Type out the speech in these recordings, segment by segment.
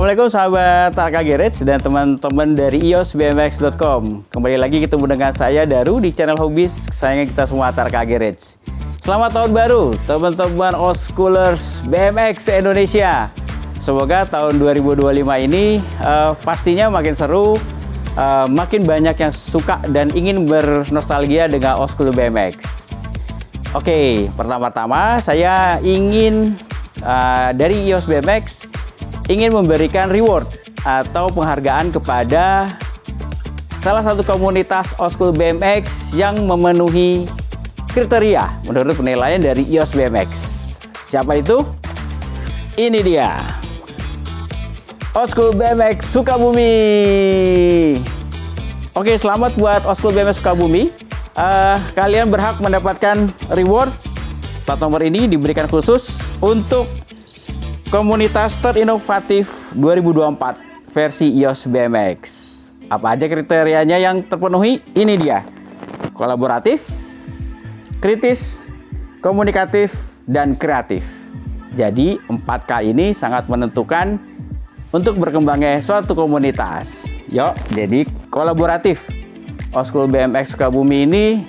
Assalamualaikum sahabat Tarka Garage dan teman-teman dari iosbmx.com. Kembali lagi ketemu dengan saya Daru di channel Hobis kesayangan kita semua, Tarka Garage. Selamat tahun baru teman-teman old schoolers BMX Indonesia. Semoga tahun 2025 ini pastinya makin seru, makin banyak yang suka dan ingin bernostalgia dengan old school BMX. Oke, pertama-tama saya ingin dari EOS BMX ingin memberikan reward atau penghargaan kepada salah satu komunitas old school BMX yang memenuhi kriteria menurut penilaian dari EOS BMX. Siapa itu? Ini dia, Old School BMX Sukabumi. Oke, selamat buat Old School BMX Sukabumi. Kalian berhak mendapatkan reward. Plat nomor ini diberikan khusus untuk komunitas terinovatif 2024 versi EOS BMX. Apa aja kriterianya yang terpenuhi? Ini dia: kolaboratif, kritis, komunikatif, dan kreatif. Jadi 4K ini sangat menentukan untuk berkembangnya suatu komunitas. Yuk, jadi kolaboratif. Old School BMX Sukabumi ini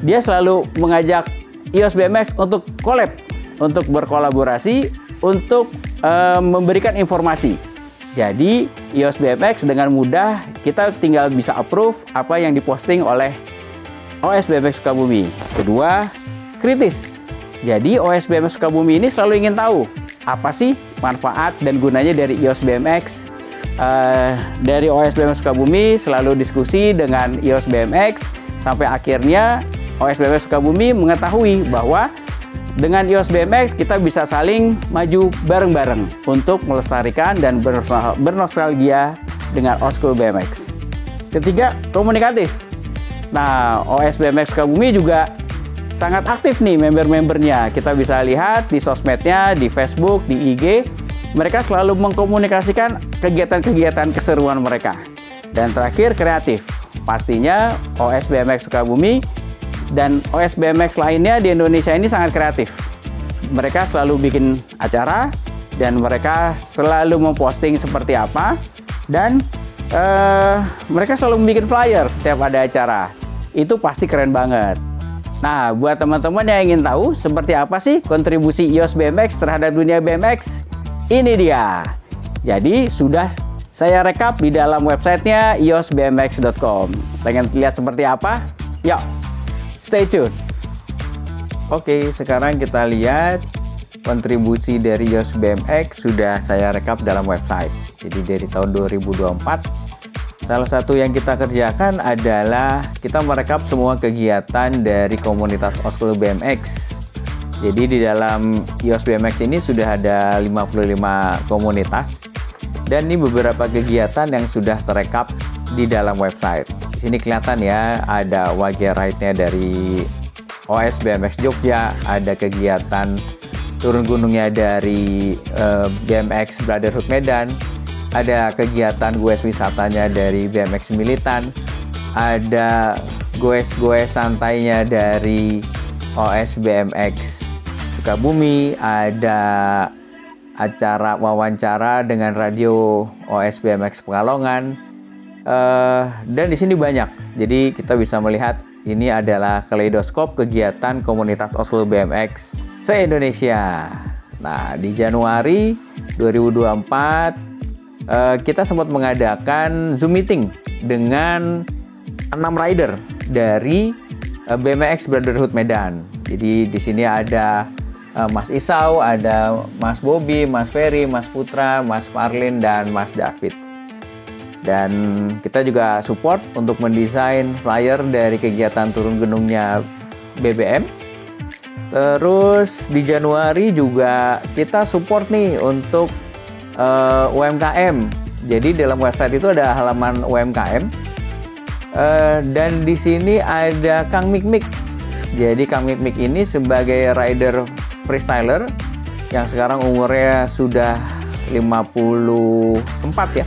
dia selalu mengajak EOS BMX untuk collab, untuk berkolaborasi, untuk memberikan informasi. Jadi EOS BMX dengan mudah kita tinggal bisa approve apa yang diposting oleh OS BMX Sukabumi. Kedua, kritis. Jadi OS BMX Sukabumi ini selalu ingin tahu apa sih manfaat dan gunanya dari EOS BMX. Dari OS BMX Sukabumi selalu diskusi dengan EOS BMX sampai akhirnya OS BMX Sukabumi mengetahui bahwa dengan EOS BMX kita bisa saling maju bareng-bareng untuk melestarikan dan bernostalgia dengan old school BMX. Ketiga, komunikatif. Nah, OS BMX Sukabumi juga sangat aktif nih member-membernya. Kita bisa lihat di sosmednya, di Facebook, di IG. Mereka selalu mengkomunikasikan kegiatan-kegiatan keseruan mereka. Dan terakhir, kreatif. Pastinya OS BMX Sukabumi dan OS BMX lainnya di Indonesia ini sangat kreatif. Mereka selalu bikin acara dan mereka selalu memposting seperti apa, dan mereka selalu bikin flyer setiap ada acara. Itu pasti keren banget. Nah, buat teman-teman yang ingin tahu seperti apa sih kontribusi EOS BMX terhadap dunia BMX, ini dia. Jadi sudah saya rekap di dalam websitenya iosbmx.com. Pengen lihat seperti apa? Yuk, stay tune. Oke, sekarang kita lihat kontribusi dari EOS BMX sudah saya rekap dalam website. Jadi dari tahun 2024, salah satu yang kita kerjakan adalah kita merekap semua kegiatan dari komunitas old school BMX. Jadi di dalam EOS BMX ini sudah ada 55 komunitas, dan ini beberapa kegiatan yang sudah terekap di dalam website. Di sini kelihatan ya, ada wajah ride-nya dari OS BMX Jogja, ada kegiatan turun gunungnya dari BMX Brotherhood Medan, ada kegiatan goes wisatanya dari BMX Militan, ada goes santainya dari OS BMX Sukabumi, ada acara wawancara dengan radio OS BMX Pekalongan, dan di sini banyak. Jadi kita bisa melihat ini adalah kaleidoskop kegiatan komunitas old school BMX se-Indonesia. Nah, di Januari 2024 kita sempat mengadakan Zoom meeting dengan 6 rider dari BMX Brotherhood Medan. Jadi di sini ada Mas Isau, ada Mas Bobby, Mas Ferry, Mas Putra, Mas Marlin, dan Mas David. Dan kita juga support untuk mendesain flyer dari kegiatan turun gunungnya BBM. Terus di Januari juga kita support nih untuk UMKM. Jadi dalam website itu ada halaman UMKM, dan di sini ada Kang Mik. Jadi Kang Mik ini sebagai rider freestyler yang sekarang umurnya sudah 54 ya.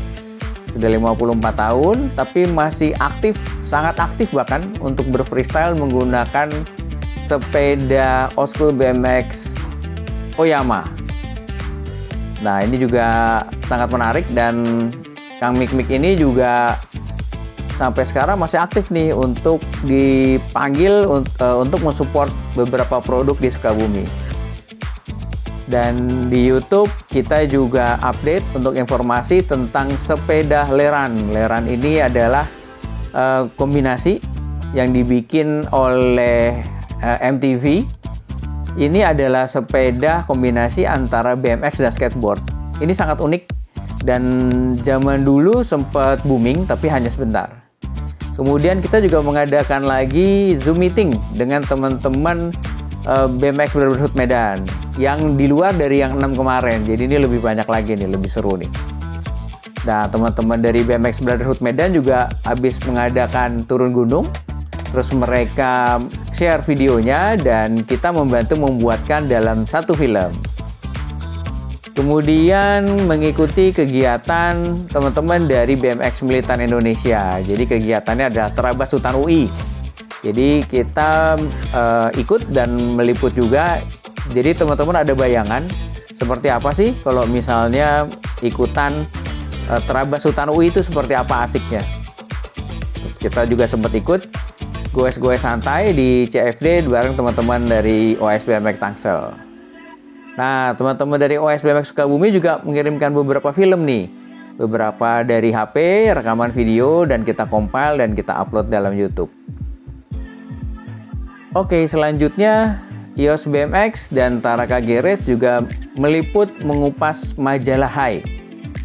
Sudah 54 tahun, tapi masih aktif, sangat aktif bahkan untuk berfreestyle menggunakan sepeda old school BMX Oyama. Nah, ini juga sangat menarik dan Kang Mik ini juga sampai sekarang masih aktif nih untuk dipanggil untuk mensupport beberapa produk di Sukabumi. Dan di YouTube kita juga update untuk informasi tentang sepeda Leran. Leran ini adalah kombinasi yang dibikin oleh MTV. Ini adalah sepeda kombinasi antara BMX dan skateboard. Ini sangat unik dan zaman dulu sempat booming tapi hanya sebentar. Kemudian kita juga mengadakan lagi Zoom meeting dengan teman-teman BMX Brotherhood Medan yang di luar dari yang 6 kemarin. Jadi ini lebih banyak lagi nih, lebih seru nih. Nah, teman-teman dari BMX Brotherhood Medan juga habis mengadakan turun gunung. Terus mereka share videonya dan kita membantu membuatkan dalam satu film. Kemudian mengikuti kegiatan teman-teman dari BMX Militan Indonesia. Jadi kegiatannya adalah Terabas Hutan UI. Jadi kita ikut dan meliput juga. Jadi teman-teman ada bayangan seperti apa sih kalau misalnya ikutan Terabas Hutan UI itu seperti apa asiknya. Terus kita juga sempat ikut goes-goes santai di CFD bareng teman-teman dari OS BMX Tangsel. Nah, teman-teman dari OS BMX Sukabumi juga mengirimkan beberapa film nih. Beberapa dari HP, rekaman video, dan kita compile dan kita upload dalam YouTube. Oke, selanjutnya EOS BMX dan Taraka Garage juga meliput mengupas majalah Hai.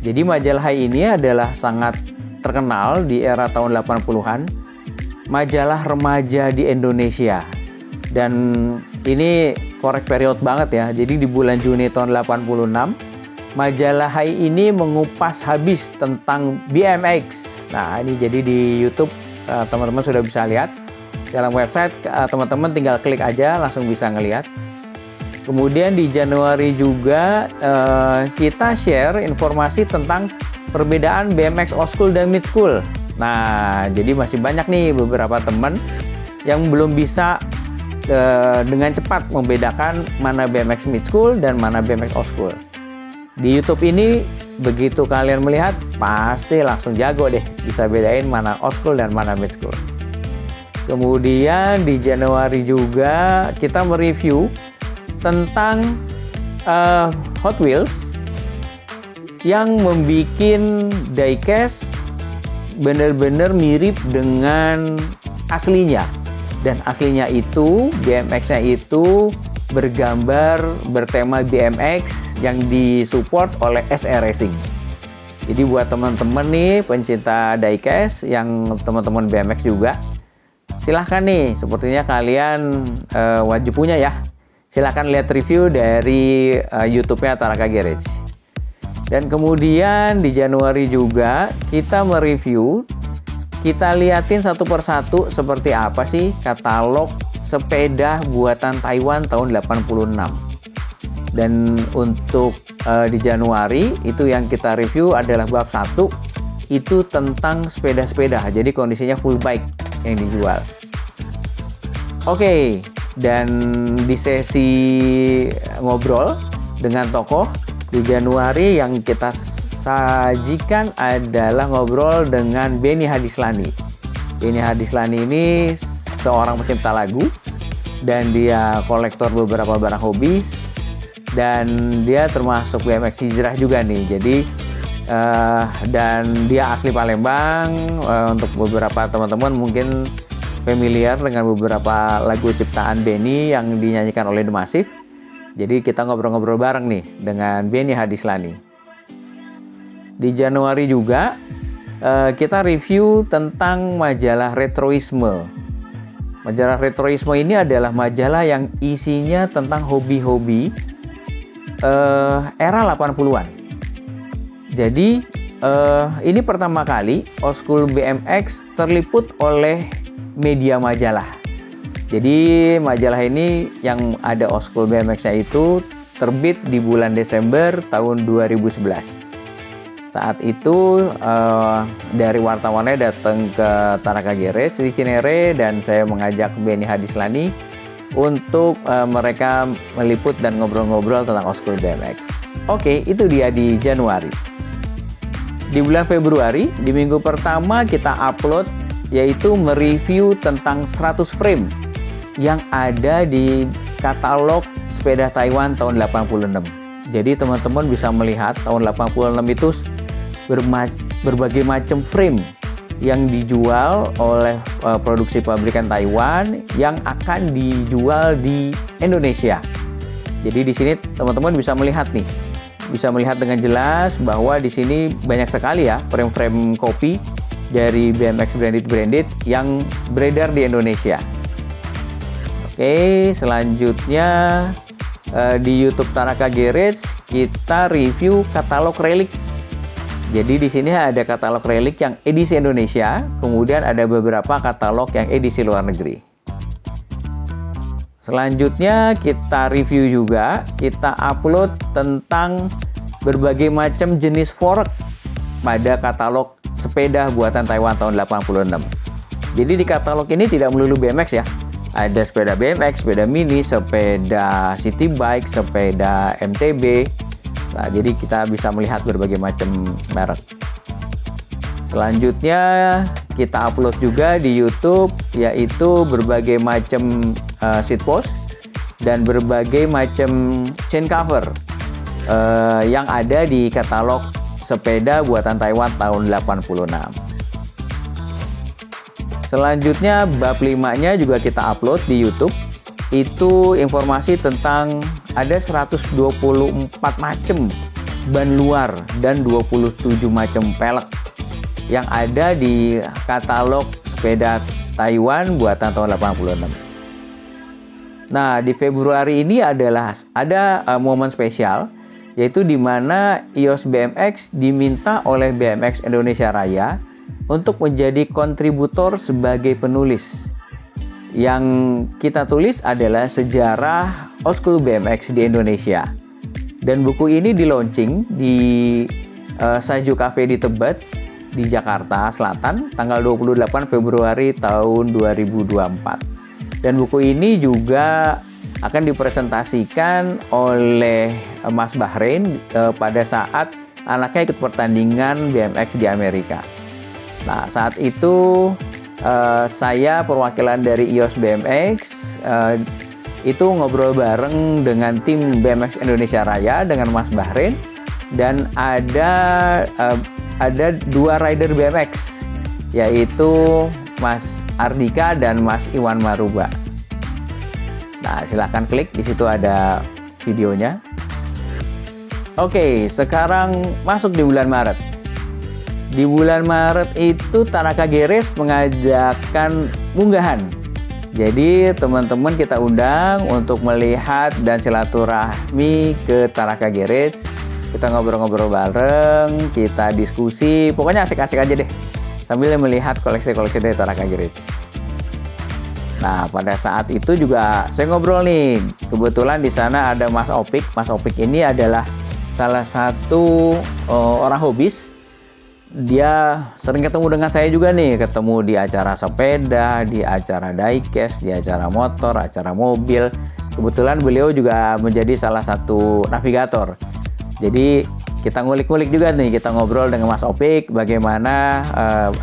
Jadi majalah Hai ini adalah sangat terkenal di era tahun 80-an. Majalah remaja di Indonesia. Dan ini korek period banget ya. Jadi di bulan Juni tahun 86, majalah Hai ini mengupas habis tentang BMX. Nah, ini jadi di YouTube teman-teman sudah bisa lihat. Dalam website teman-teman tinggal klik aja langsung bisa ngelihat. Kemudian di Januari juga kita share informasi tentang perbedaan BMX old school dan mid school. Nah, jadi masih banyak nih beberapa teman yang belum bisa dengan cepat membedakan mana BMX mid school dan mana BMX old school. Di YouTube ini begitu kalian melihat pasti langsung jago deh bisa bedain mana old school dan mana mid school. Kemudian di Januari juga kita mereview tentang Hot Wheels yang membuat diecast benar-benar mirip dengan aslinya. Dan aslinya itu, BMX-nya itu bergambar bertema BMX yang disupport oleh SR Racing. Jadi buat teman-teman nih pencinta diecast yang teman-teman BMX juga, silahkan nih, sepertinya kalian wajib punya ya. Silahkan lihat review dari YouTube-nya Taraka Garage. Dan kemudian di Januari juga kita mereview, kita liatin satu persatu seperti apa sih katalog sepeda buatan Taiwan tahun 86. Dan untuk di Januari itu yang kita review adalah bab 1, itu tentang sepeda-sepeda. Jadi kondisinya full bike yang dijual. Oke, dan di sesi ngobrol dengan tokoh di Januari yang kita sajikan adalah ngobrol dengan Benny Hadislani. Benny Hadislani ini seorang pencipta lagu dan dia kolektor beberapa barang hobis dan dia termasuk BMX hijrah juga nih. Jadi dan dia asli Palembang. Untuk beberapa teman-teman mungkin familiar dengan beberapa lagu ciptaan Benny yang dinyanyikan oleh The Massive. Jadi kita ngobrol-ngobrol bareng nih dengan Benny Hadislani. Di Januari juga kita review tentang majalah Retroisme. Majalah Retroisme ini adalah majalah yang isinya tentang hobi-hobi era 80-an. Jadi ini pertama kali Old School BMX terliput oleh media majalah. Jadi majalah ini yang ada Old School BMX-nya itu terbit di bulan Desember tahun 2011. Saat itu dari wartawannya datang ke Taraka Garage di Cinere dan saya mengajak Benny Hadislani untuk mereka meliput dan ngobrol-ngobrol tentang Old School BMX. Oke, itu dia di Januari. Di bulan Februari, di minggu pertama kita upload yaitu mereview tentang 100 frame yang ada di katalog sepeda Taiwan tahun 86. Jadi teman-teman bisa melihat tahun 86 itu berbagai macam frame yang dijual oleh produksi pabrikan Taiwan yang akan dijual di Indonesia. Jadi di sini teman-teman bisa melihat nih, bisa melihat dengan jelas bahwa di sini banyak sekali ya frame-frame kopi dari BMX branded yang beredar di Indonesia. Oke, selanjutnya di YouTube Tanaka Garage kita review katalog relic. Jadi di sini ada katalog relic yang edisi Indonesia, kemudian ada beberapa katalog yang edisi luar negeri. Selanjutnya kita review juga, kita upload tentang berbagai macam jenis fork pada katalog sepeda buatan Taiwan tahun 86. Jadi di katalog ini tidak melulu BMX ya. Ada sepeda BMX, sepeda mini, sepeda city bike, sepeda MTB. Nah, jadi kita bisa melihat berbagai macam merek. Selanjutnya kita upload juga di YouTube yaitu berbagai macam seat post dan berbagai macam chain cover yang ada di katalog sepeda buatan Taiwan tahun 86. Selanjutnya bab 5-nya juga kita upload di YouTube. Itu informasi tentang ada 124 macam ban luar dan 27 macam pelek yang ada di katalog sepeda Taiwan buatan tahun 86. Nah, di Februari ini ada momen spesial, yaitu di mana EOS BMX diminta oleh BMX Indonesia Raya untuk menjadi kontributor sebagai penulis. Yang kita tulis adalah sejarah old school BMX di Indonesia. Dan buku ini di-launching di Saju Cafe di Tebet di Jakarta Selatan tanggal 28 Februari tahun 2024. Dan buku ini juga akan dipresentasikan oleh Mas Bahrain pada saat anaknya ikut pertandingan BMX di Amerika. Nah, saat itu saya perwakilan dari EOS BMX itu ngobrol bareng dengan tim BMX Indonesia Raya dengan Mas Bahrain, dan ada dua rider BMX yaitu Mas Ardika dan Mas Iwan Maruba. Nah, silahkan klik, di situ ada videonya. Oke, sekarang masuk di bulan Maret. Di bulan Maret itu Tanaka Garage mengajakkan munggahan. Jadi teman-teman kita undang untuk melihat dan silaturahmi ke Tanaka Garage. Kita ngobrol-ngobrol bareng, kita diskusi, pokoknya asik-asik aja deh sambil melihat koleksi-koleksi dari Tanaka Garage. Nah, pada saat itu juga saya ngobrol nih. Kebetulan di sana ada Mas Opik. Mas Opik ini adalah salah satu orang hobis. Dia sering ketemu dengan saya juga nih, ketemu di acara sepeda, di acara diecast, di acara motor, acara mobil. Kebetulan beliau juga menjadi salah satu navigator. Jadi kita ngulik-ngulik juga nih, kita ngobrol dengan Mas Opik bagaimana,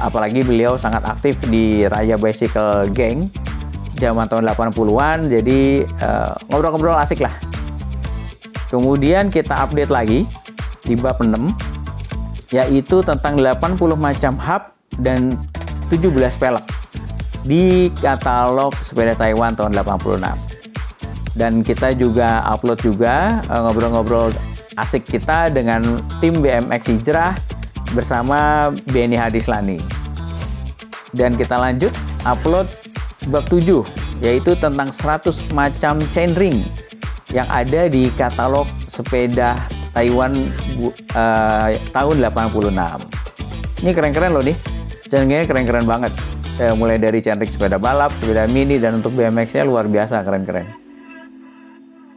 apalagi beliau sangat aktif di Raya Bicycle Gang zaman tahun 80-an, jadi ngobrol-ngobrol asik lah. Kemudian kita update lagi di bab 6, yaitu tentang 80 macam hub dan 17 pelek di katalog sepeda Taiwan tahun 86. Dan kita juga upload juga ngobrol-ngobrol asik kita dengan tim BMX Hijrah bersama Benny Hadislani. Dan kita lanjut upload bab 7, yaitu tentang 100 macam chainring yang ada di katalog sepeda Taiwan tahun 86. Ini keren-keren loh nih. Chainringnya keren-keren banget. Mulai dari chainring sepeda balap, sepeda mini, dan untuk BMX-nya luar biasa keren-keren.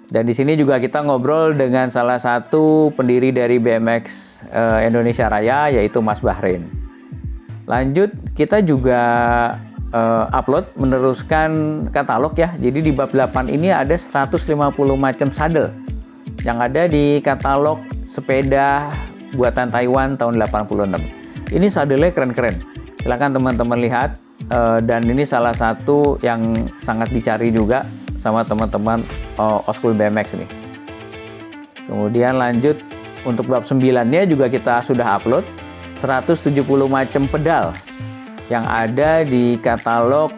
Dan di sini juga kita ngobrol dengan salah satu pendiri dari BMX Indonesia Raya, yaitu Mas Bahrain. Lanjut, kita juga upload meneruskan katalog ya. Jadi di bab 8 ini ada 150 macam saddle yang ada di katalog sepeda buatan Taiwan tahun 86. Ini sadelnya keren-keren. Silahkan teman-teman lihat. Dan ini salah satu yang sangat dicari juga sama teman-teman Oskul BMX ini. Kemudian lanjut untuk bab 9-nya juga kita sudah upload 170 macam pedal yang ada di katalog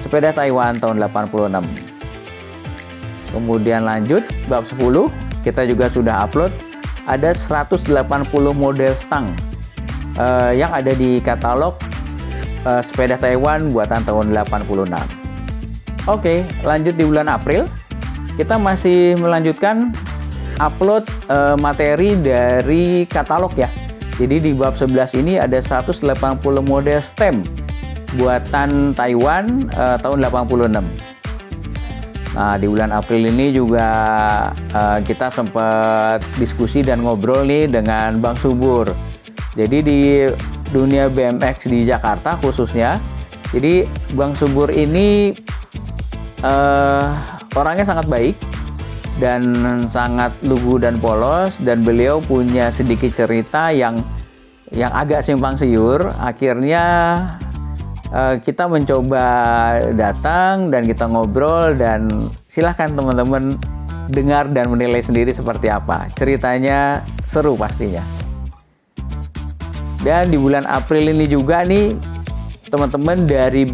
sepeda Taiwan tahun 86. Kemudian lanjut bab 10 kita juga sudah upload ada 180 model stang yang ada di katalog sepeda Taiwan buatan tahun 86. Oke, lanjut di bulan April kita masih melanjutkan upload materi dari katalog ya. Jadi di bab 11 ini ada 180 model stem buatan Taiwan tahun 86. Nah, di bulan April ini juga kita sempat diskusi dan ngobrol nih dengan Bang Subur. Jadi di dunia BMX di Jakarta khususnya, jadi Bang Subur ini orangnya sangat baik dan sangat lugu dan polos, dan beliau punya sedikit cerita yang agak simpang siur. Akhirnya kita mencoba datang dan kita ngobrol, dan silahkan teman-teman dengar dan menilai sendiri seperti apa. Ceritanya seru pastinya. Dan di bulan April ini juga nih teman-teman dari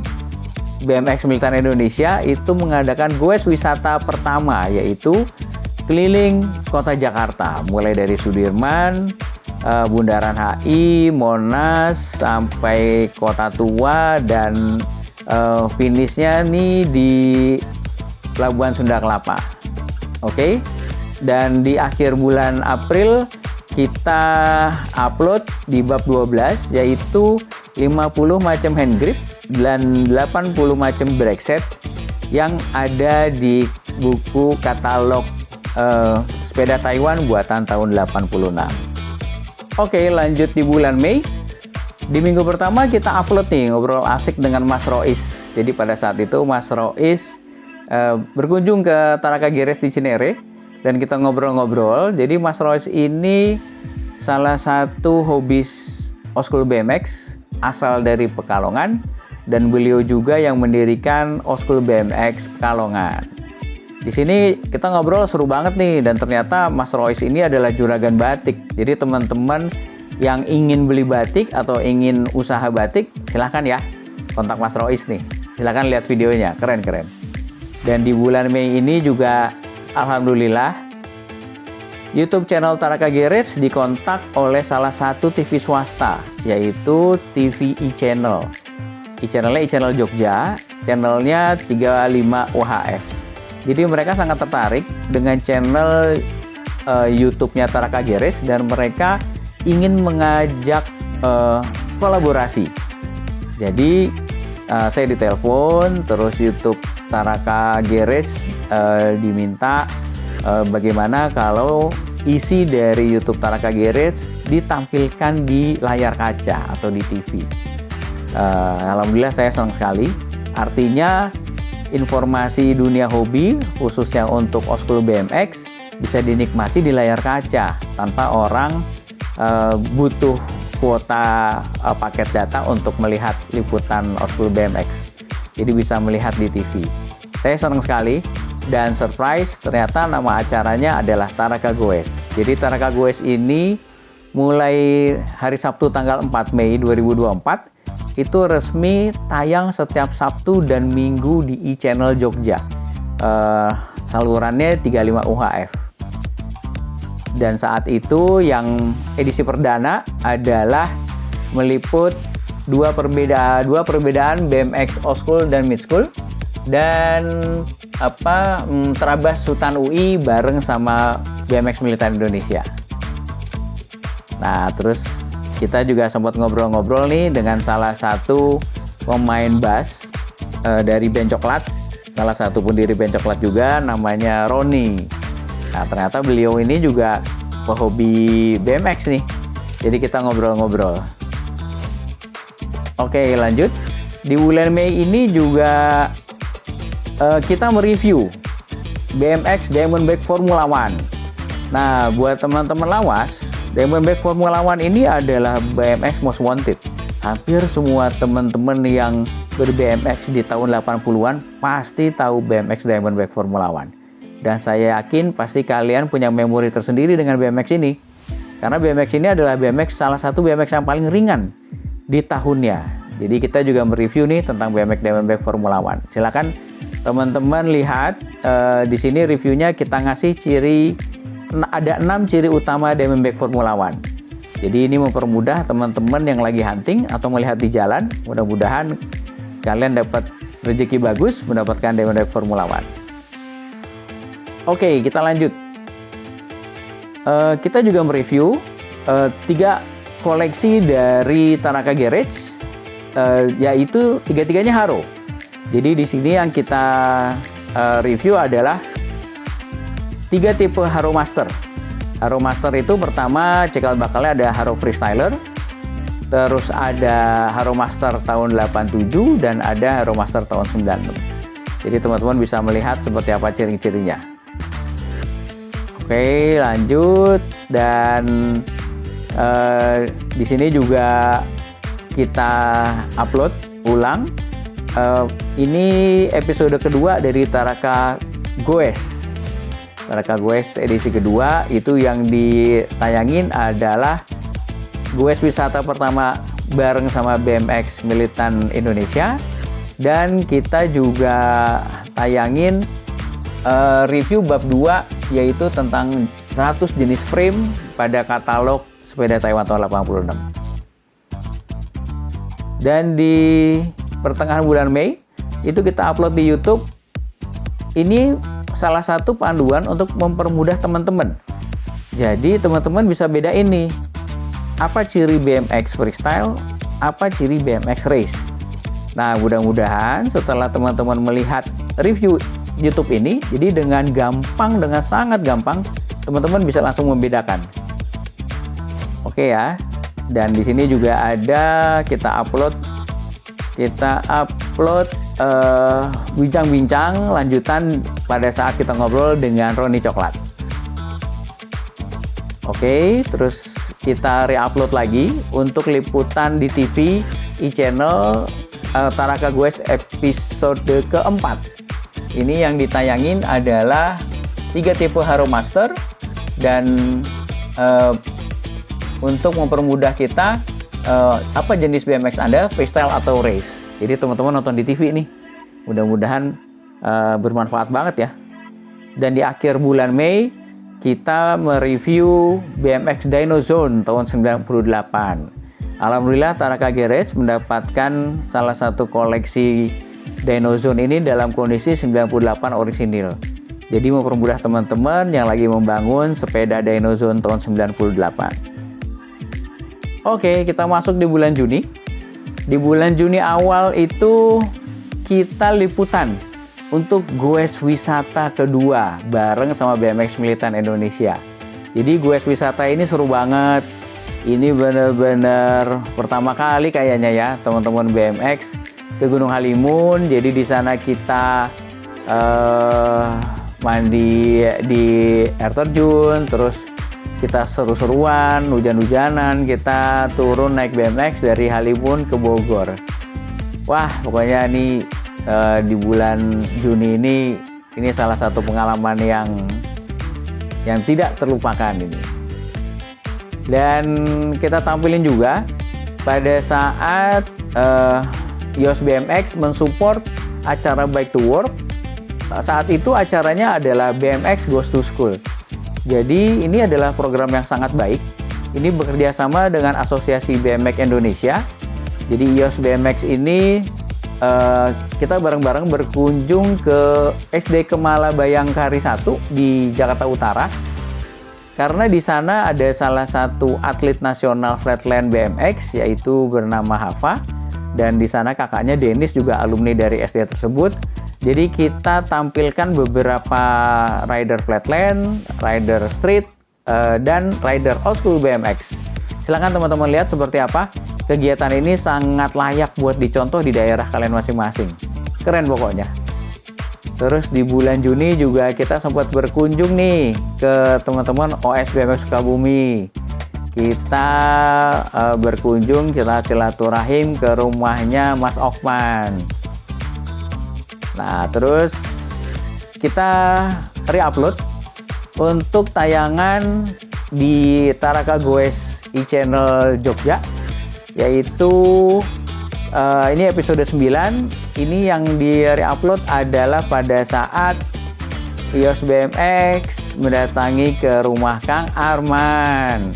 BMX Militan Indonesia itu mengadakan goes wisata pertama, yaitu keliling kota Jakarta mulai dari Sudirman, Bundaran HI, Monas sampai Kota Tua, dan finishnya nih di Pelabuhan Sunda Kelapa. Oke. Dan di akhir bulan April kita upload di bab 12 yaitu 50 macam hand grip dan 80 macam brake set yang ada di buku katalog sepeda Taiwan buatan tahun 86. Oke, lanjut di bulan Mei. Di minggu pertama kita upload nih ngobrol asik dengan Mas Rois. Jadi pada saat itu Mas Rois berkunjung ke Taraka Garage di Cinere dan kita ngobrol-ngobrol. Jadi Mas Rois ini salah satu hobis Oskul BMX asal dari Pekalongan, dan beliau juga yang mendirikan Oskul BMX Pekalongan. Di sini kita ngobrol seru banget nih, dan ternyata Mas Rois ini adalah juragan batik. Jadi teman-teman yang ingin beli batik atau ingin usaha batik, silahkan ya kontak Mas Rois nih. Silahkan lihat videonya, keren-keren. Dan di bulan Mei ini juga alhamdulillah YouTube channel Taraka Garage dikontak oleh salah satu TV swasta, yaitu TV e-channel. E-channelnya e-channel Jogja, channelnya 35 UHF. Jadi mereka sangat tertarik dengan channel YouTube-nya Taraka Garage, dan mereka ingin mengajak kolaborasi. Jadi saya ditelepon, terus YouTube Taraka Garage diminta bagaimana kalau isi dari YouTube Taraka Garage ditampilkan di layar kaca atau di TV. Alhamdulillah saya senang sekali. Artinya informasi dunia hobi khususnya untuk Oskul BMX bisa dinikmati di layar kaca tanpa orang butuh kuota paket data untuk melihat liputan Oskul BMX. Jadi bisa melihat di TV. Saya senang sekali. Dan surprise, ternyata nama acaranya adalah Taraka Goes. Jadi Taraka Goes ini mulai hari Sabtu tanggal 4 Mei 2024 itu resmi tayang setiap Sabtu dan Minggu di e-channel Jogja. Salurannya 35 UHF. Dan saat itu yang edisi perdana adalah meliput dua perbedaan BMX Oskul dan Midskul, dan Terabas Sultan UI bareng sama BMX Militan Indonesia. Nah, terus kita juga sempat ngobrol-ngobrol nih dengan salah satu pemain bass dari Band Coklat, salah satu pendiri Band Coklat juga, namanya Roni. Nah, ternyata beliau ini juga pehobi BMX nih. Jadi kita ngobrol-ngobrol. Oke, lanjut. Di bulan Mei ini juga kita mereview BMX Diamondback Formula One. Nah, buat teman-teman lawas, Diamondback Formula One ini adalah BMX Most Wanted. Hampir semua teman-teman yang ber-BMX di tahun 80-an pasti tahu BMX Diamondback Formula One. Dan saya yakin pasti kalian punya memori tersendiri dengan BMX ini. Karena BMX ini adalah salah satu BMX yang paling ringan di tahunnya. Jadi kita juga mereview nih tentang BMX Diamondback Formula One. Silakan teman-teman lihat di sini reviewnya kita ngasih ada 6 ciri utama Diamondback Formula One. Jadi ini mempermudah teman-teman yang lagi hunting atau melihat di jalan. Mudah-mudahan kalian dapat rezeki bagus mendapatkan Diamondback Formula One. Oke, kita lanjut. Kita juga mereview 3 koleksi dari Tanaka Garage, yaitu tiga-tiganya Haro. Jadi di sini yang kita review adalah 3 tipe Haro Master. Haro Master itu pertama cikal bakalnya ada Haro Freestyler, terus ada Haro Master tahun 87 dan ada Haro Master tahun 96. Jadi teman-teman bisa melihat seperti apa ciri-cirinya. Oke, lanjut. Dan di sini juga kita upload ulang. Ini episode kedua dari Taraka Goes. Taraka Goes edisi kedua, itu yang ditayangin adalah Goes wisata pertama bareng sama BMX Militan Indonesia. Dan kita juga tayangin review bab 2, yaitu tentang 100 jenis frame pada katalog sepeda Taiwan tahun 86. Dan di pertengahan bulan Mei itu kita upload di YouTube. Ini salah satu panduan untuk mempermudah teman-teman. Jadi teman-teman bisa bedain nih, apa ciri BMX freestyle, apa ciri BMX race. Nah, mudah-mudahan setelah teman-teman melihat review YouTube ini, jadi dengan sangat gampang, teman-teman bisa langsung membedakan. Oke ya. Dan di sini juga ada kita upload bincang-bincang lanjutan pada saat kita ngobrol dengan Roni Coklat. Oke, terus kita re-upload lagi untuk liputan di TV e-channel Taraka Goes episode keempat. Ini yang ditayangin adalah 3 tipe Haro Master. Dan untuk mempermudah kita, apa jenis BMX Anda, freestyle atau race. Jadi teman-teman nonton di TV nih, mudah-mudahan bermanfaat banget ya. Dan di akhir bulan Mei kita mereview BMX Dyno Zone tahun 98. Alhamdulillah Taraka Garage mendapatkan salah satu koleksi Dyno Zone ini dalam kondisi 98 orisinil. Jadi mempermudah teman-teman yang lagi membangun sepeda Dyno Zone tahun 98. Oke, kita masuk di bulan Juni. Di bulan Juni awal itu kita liputan untuk Goes wisata kedua bareng sama BMX Militan Indonesia. Jadi Goes wisata ini seru banget. Ini bener-bener pertama kali kayaknya ya teman-teman BMX ke Gunung Halimun. Jadi di sana kita mandi di air terjun, terus kita seru-seruan, hujan-hujanan, kita turun naik BMX dari Halimun ke Bogor. Wah, pokoknya ini di bulan Juni ini salah satu pengalaman yang tidak terlupakan ini. Dan kita tampilin juga pada saat EOS BMX mensupport acara Bike to Work. Saat itu acaranya adalah BMX Goes to School. Jadi ini adalah program yang sangat baik. Ini bekerja sama dengan Asosiasi BMX Indonesia. Jadi EOS BMX ini kita bareng-bareng berkunjung ke SD Kemala Bayangkari 1 di Jakarta Utara. Karena di sana ada salah satu atlet nasional flatland BMX yaitu bernama Hava. Dan di sana kakaknya Dennis juga alumni dari SD tersebut. Jadi kita tampilkan beberapa rider flatland, rider street, dan rider old school BMX. Silahkan teman-teman lihat seperti apa. Kegiatan ini sangat layak buat dicontoh di daerah kalian masing-masing. Keren pokoknya. Terus di bulan Juni juga kita sempat berkunjung nih ke teman-teman OS BMX Sukabumi. Kita berkunjung silaturahim ke rumahnya Mas Okman. Nah, terus kita re-upload untuk tayangan di Taraka Goes e-channel Jogja, yaitu ini episode 9. Ini yang di re-upload adalah pada saat IOS BMX mendatangi ke rumah Kang Arman.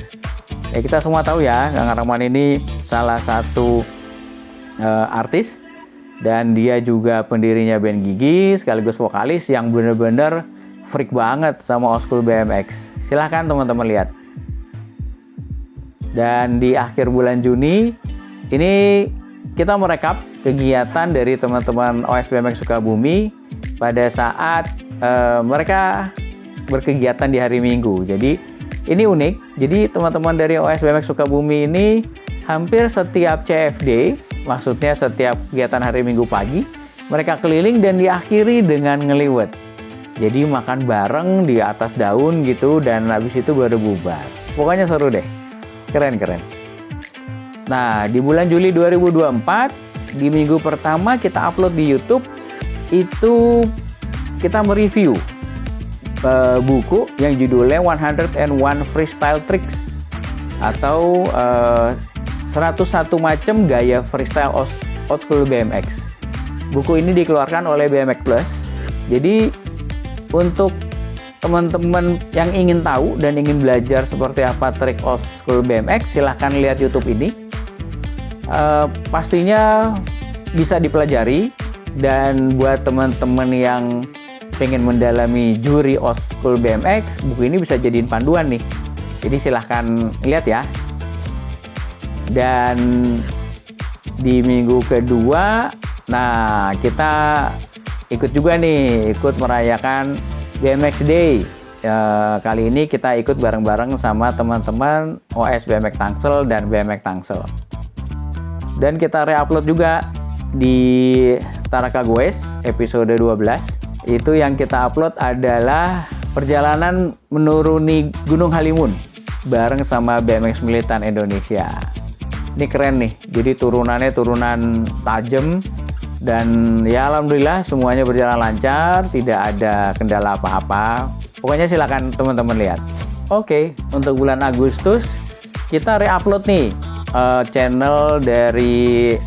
Ya, kita semua tahu ya, Kang Arman ini salah satu artis, dan dia juga pendirinya band Gigi, sekaligus vokalis yang bener-bener freak banget sama old school BMX. Silahkan teman-teman lihat. Dan di akhir bulan Juni ini kita merekap kegiatan dari teman-teman OS BMX Sukabumi pada saat mereka berkegiatan di hari Minggu. Jadi ini unik. Jadi teman-teman dari OS BMX Sukabumi ini hampir setiap CFD, maksudnya setiap kegiatan hari Minggu pagi, mereka keliling dan diakhiri dengan ngeliwet. Jadi makan bareng di atas daun gitu, dan habis itu baru bubar. Pokoknya seru deh. Keren. Nah, di bulan Juli 2024, di minggu pertama kita upload di YouTube, itu kita mereview buku yang judulnya 101 Freestyle Tricks, atau 101 macam gaya freestyle old school BMX. Buku ini dikeluarkan oleh BMX Plus. Jadi untuk teman-teman yang ingin tahu dan ingin belajar seperti apa trik old school BMX, silahkan lihat YouTube ini. Pastinya bisa dipelajari, dan buat teman-teman yang pengen mendalami juri old school BMX, buku ini bisa jadiin panduan nih. Jadi silahkan lihat ya. Dan di minggu kedua, nah kita ikut juga nih, ikut merayakan BMX Day. Kali ini kita ikut bareng-bareng sama teman-teman OS BMX Tangsel dan BMX Tangsel. Dan kita re-upload juga di Taraka Goes episode 12. Itu yang kita upload adalah perjalanan menuruni Gunung Halimun bareng sama BMX Militan Indonesia. Ini keren nih, jadi turunannya turunan tajam, dan ya alhamdulillah semuanya berjalan lancar, tidak ada kendala apa-apa. Pokoknya silakan teman-teman lihat. Oke, untuk bulan Agustus kita re-upload nih channel dari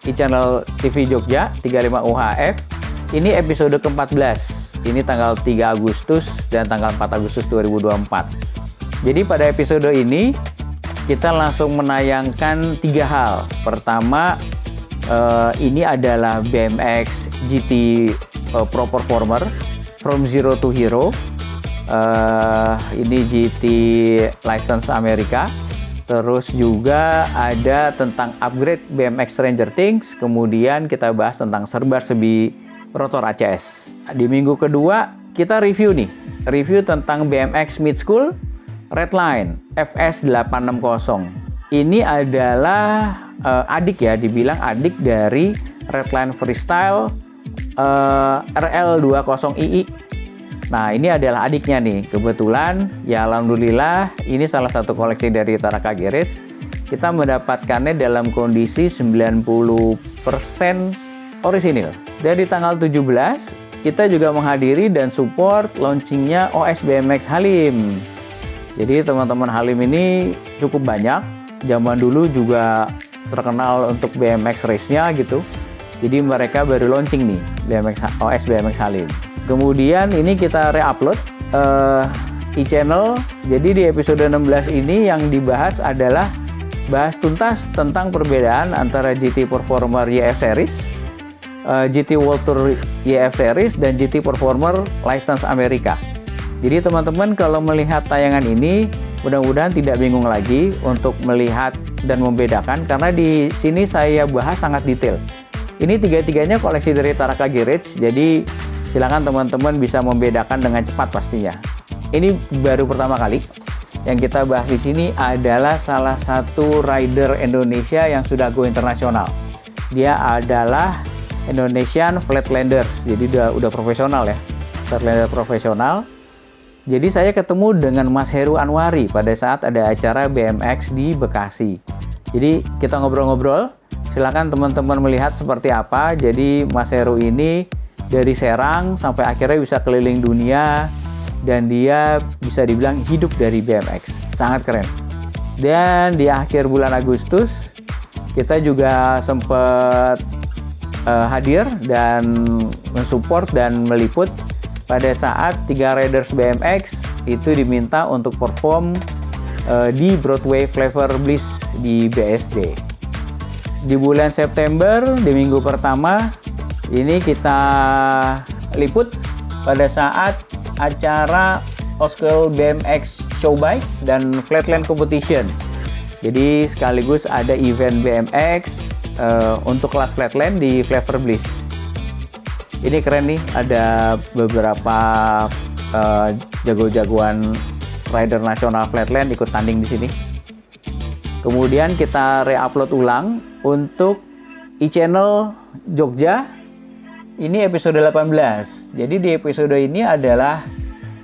e-channel TV Jogja 35 UHF. Ini episode ke-14. Ini tanggal 3 Agustus dan tanggal 4 Agustus 2024. Jadi pada episode ini kita langsung menayangkan 3 hal. Pertama, ini adalah BMX GT Pro Performer From Zero to Hero. Ini GT license Amerika. Terus juga ada tentang upgrade BMX Stranger Things. Kemudian kita bahas tentang serba-serbi rotor ACS. Di minggu kedua kita review tentang BMX Mid School Redline FS860. Ini adalah adik ya, dibilang adik dari Redline Freestyle RL20II. Nah, ini adalah adiknya nih. Kebetulan ya alhamdulillah ini salah satu koleksi dari Taraka Garage. Kita mendapatkannya dalam kondisi 90% orisinil. Dari tanggal 17 kita juga menghadiri dan support launchingnya OS BMX Halim. Jadi teman-teman Halim ini cukup banyak. Zaman dulu juga terkenal untuk BMX race-nya gitu. Jadi mereka baru launching nih OS BMX Halim. Kemudian ini kita re-upload e-channel. Jadi di episode 16 ini yang dibahas adalah bahas tuntas tentang perbedaan antara GT Performer YF Series, GT World Tour YF Series, dan GT Performer License Amerika. Jadi teman-teman kalau melihat tayangan ini mudah-mudahan tidak bingung lagi untuk melihat dan membedakan, karena di sini saya bahas sangat detail. Ini tiga-tiganya koleksi dari Taraka Garage, jadi silakan teman-teman bisa membedakan dengan cepat pastinya. Ini baru pertama kali yang kita bahas di sini adalah salah satu rider Indonesia yang sudah go internasional. Dia adalah Indonesian Flatlanders. Jadi udah profesional ya, Flatlander profesional. Jadi saya ketemu dengan Mas Heru Anwari pada saat ada acara BMX di Bekasi. Jadi kita ngobrol-ngobrol, silakan teman-teman melihat seperti apa. Jadi Mas Heru ini dari Serang sampai akhirnya bisa keliling dunia dan dia bisa dibilang hidup dari BMX. Sangat keren. Dan di akhir bulan Agustus kita juga sempat hadir dan mensupport dan meliput pada saat 3 riders BMX itu diminta untuk perform di Broadway Flavor Bliss di BSD. Di bulan September, di minggu pertama, ini kita liput pada saat acara Old School BMX Showbike dan Flatland Competition. Jadi sekaligus ada event BMX untuk kelas Flatland di Flavor Bliss. Ini keren nih, ada beberapa jago-jagoan rider nasional Flatland ikut tanding di sini. Kemudian kita re-upload ulang untuk e-channel Jogja. Ini episode 18. Jadi di episode ini adalah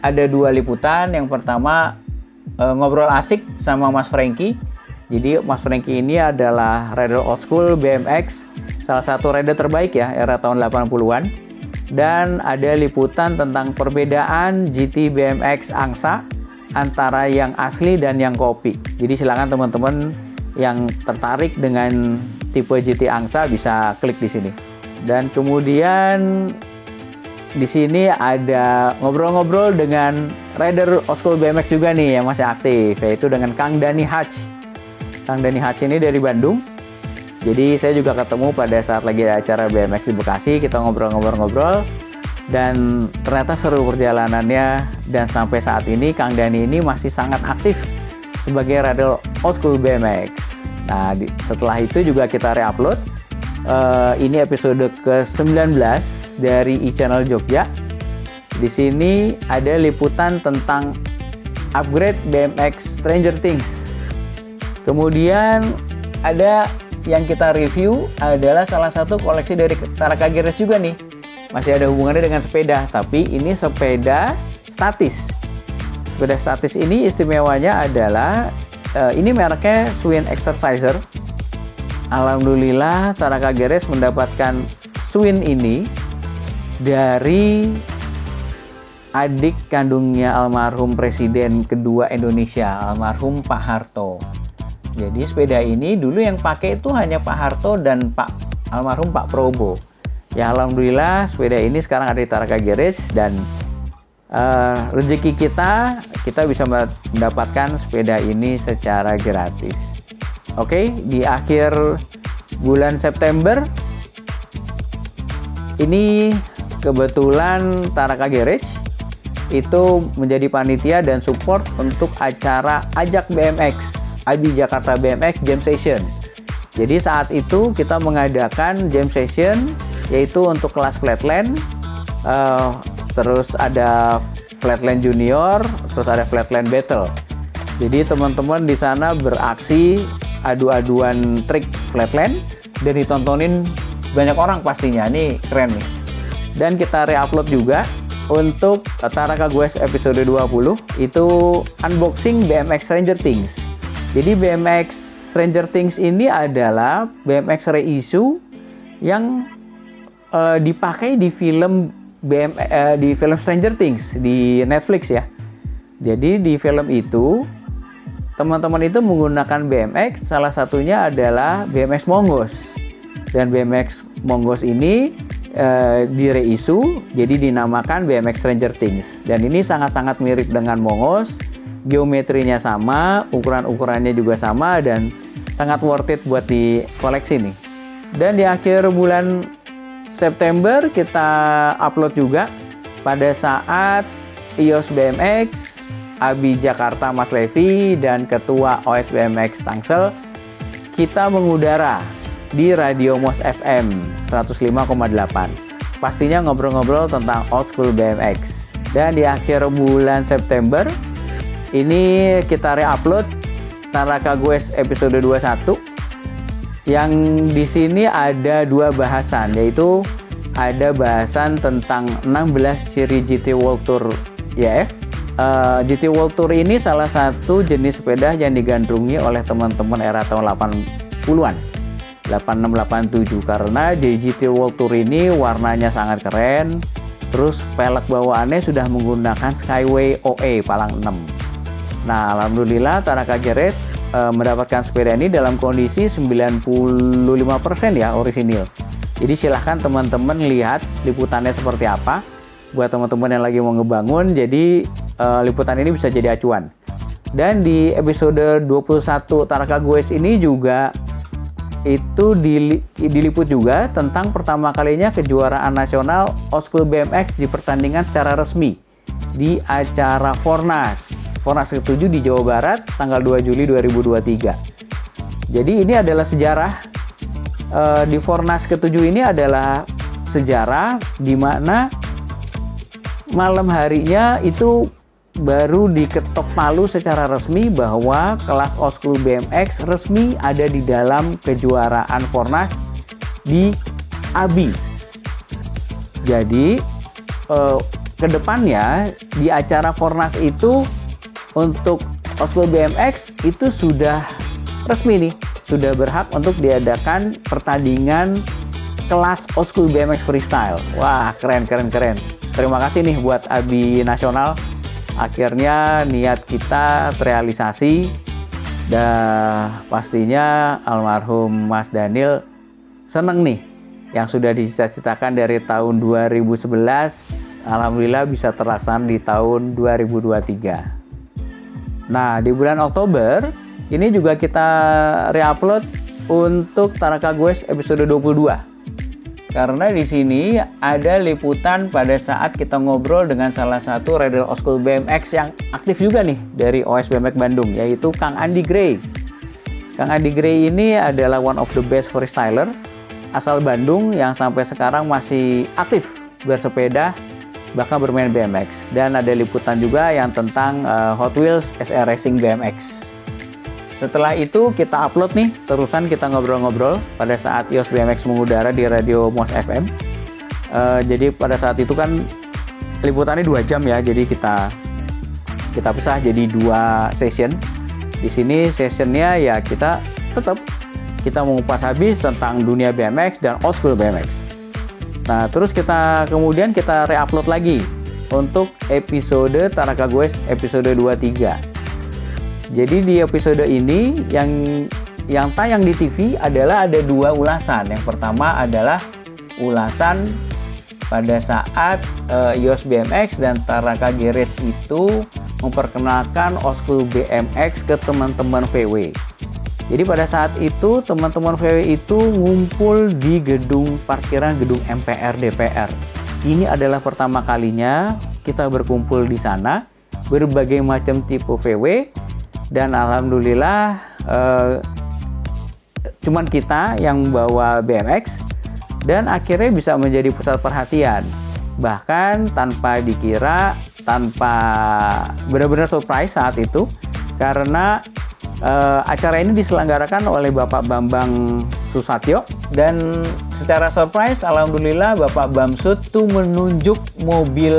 ada 2 liputan. Yang pertama ngobrol asik sama Mas Franky. Jadi Mas Franky ini adalah rider old school BMX, salah satu rider terbaik ya era tahun 80-an. Dan ada liputan tentang perbedaan GT BMX angsa antara yang asli dan yang kopi. Jadi silakan teman-teman yang tertarik dengan tipe GT angsa bisa klik di sini. Dan kemudian di sini ada ngobrol-ngobrol dengan rider old school BMX juga nih yang masih aktif, yaitu dengan Kang Dani Hatch. Kang Dani Hatch ini dari Bandung. Jadi saya juga ketemu pada saat lagi ada acara BMX di Bekasi, kita ngobrol-ngobrol dan ternyata seru perjalanannya, dan sampai saat ini Kang Dani ini masih sangat aktif sebagai rider old school BMX. Nah, setelah itu juga kita re-upload. Ini episode ke-19 dari e-channel Jogja. Di sini ada liputan tentang upgrade BMX Stranger Things. Kemudian ada yang kita review adalah salah satu koleksi dari Tarakage Race juga nih. Masih ada hubungannya dengan sepeda, tapi ini sepeda statis. Sepeda statis ini istimewanya adalah ini mereknya Swin Exerciser. Alhamdulillah Tarakage Race mendapatkan Swin ini dari adik kandungnya almarhum Presiden kedua Indonesia, almarhum Pak Harto. Jadi sepeda ini dulu yang pakai itu hanya Pak Harto dan almarhum Pak Probo. Ya alhamdulillah sepeda ini sekarang ada di Tarakage Race dan rezeki kita bisa mendapatkan sepeda ini secara gratis. Oke, di akhir bulan September ini kebetulan Tarakage Race itu menjadi panitia dan support untuk acara Ajak BMX. Abi Jakarta BMX Jam Session. Jadi saat itu kita mengadakan Jam Session yaitu untuk kelas Flatland, terus ada Flatland Junior, terus ada Flatland Battle. Jadi teman-teman di sana beraksi adu-aduan trik Flatland dan ditontonin banyak orang pastinya. Ini keren nih. Dan kita re-upload juga untuk Tarakage Race episode 20 itu unboxing BMX Stranger Things. Jadi BMX Stranger Things ini adalah BMX reissue yang dipakai di film di film Stranger Things di Netflix ya. Jadi di film itu teman-teman itu menggunakan BMX, salah satunya adalah BMX Mongoose. Dan BMX Mongoose ini di reissue jadi dinamakan BMX Stranger Things. Dan ini sangat-sangat mirip dengan Mongoose. Geometrinya sama, ukuran-ukurannya juga sama, dan sangat worth it buat di koleksi nih. Dan di akhir bulan September kita upload juga pada saat IOS BMX, Abi Jakarta Mas Levi, dan Ketua OS BMX Tangsel kita mengudara di Radio Mos FM 105,8. Pastinya ngobrol-ngobrol tentang old school BMX. Dan di akhir bulan September ini kita re-upload Tarakage Race episode 21 Yang di sini ada dua bahasan, yaitu ada bahasan tentang 16 seri GT World Tour YF. GT World Tour ini salah satu jenis sepeda yang digandrungi oleh teman-teman era tahun 80-an, 86-87, karena di GT World Tour ini warnanya sangat keren. Terus pelek bawaannya sudah menggunakan Skyway OE Palang 6. Nah, alhamdulillah Tanaka Garage mendapatkan sepeda ini dalam kondisi 95% ya orisinil. Jadi silahkan teman-teman lihat liputannya seperti apa. Buat teman-teman yang lagi mau ngebangun, jadi liputan ini bisa jadi acuan. Dan di episode 21 Tanaka Garage ini juga itu diliput juga tentang pertama kalinya kejuaraan nasional Old School BMX di pertandingan secara resmi di acara Fornas ke-7 di Jawa Barat tanggal 2 Juli 2023. Jadi ini adalah sejarah di Fornas ke-7 ini adalah sejarah di mana malam harinya itu baru diketok palu secara resmi bahwa kelas Old School BMX resmi ada di dalam kejuaraan Fornas di ABI. Jadi kedepannya di acara Fornas itu untuk Old School BMX itu sudah resmi nih, sudah berhak untuk diadakan pertandingan kelas Old School BMX Freestyle. Wah, keren. Terima kasih nih buat ABI Nasional. Akhirnya niat kita terrealisasi, dan pastinya almarhum Mas Daniel seneng nih yang sudah dicita-citakan dari tahun 2011, alhamdulillah bisa terlaksana di tahun 2023. Nah, di bulan Oktober ini juga kita re-upload untuk Tanaka Garage episode 22. Karena di sini ada liputan pada saat kita ngobrol dengan salah satu rider Old School BMX yang aktif juga nih dari OS BMX Bandung, yaitu Kang Andi Gray. Kang Andi Gray ini adalah one of the best freestyler asal Bandung yang sampai sekarang masih aktif bersepeda, bahkan bermain BMX. Dan ada liputan juga yang tentang Hot Wheels SR Racing BMX. Setelah itu kita upload nih, terusan kita ngobrol-ngobrol pada saat IOS BMX mengudara di Radio Mos FM. Jadi pada saat itu kan liputannya 2 jam ya, jadi kita pisah jadi 2 session. Di sini sessionnya ya kita mengupas habis tentang dunia BMX dan Old School BMX. Nah, terus kemudian kita re-upload lagi untuk episode Tanaka Garage episode 23. Jadi di episode ini yang tayang di TV adalah ada 2 ulasan. Yang pertama adalah ulasan pada saat IOS BMX dan Tanaka Garage itu memperkenalkan Old School BMX ke teman-teman VW. Jadi pada saat itu teman-teman VW itu ngumpul di gedung parkiran gedung MPR DPR. Ini adalah pertama kalinya kita berkumpul di sana, berbagai macam tipe VW, dan alhamdulillah cuman kita yang bawa BMX dan akhirnya bisa menjadi pusat perhatian. Bahkan tanpa dikira, tanpa benar-benar surprise saat itu, karena acara ini diselenggarakan oleh Bapak Bambang Susatyo, dan secara surprise alhamdulillah Bapak Bamsud tuh menunjuk mobil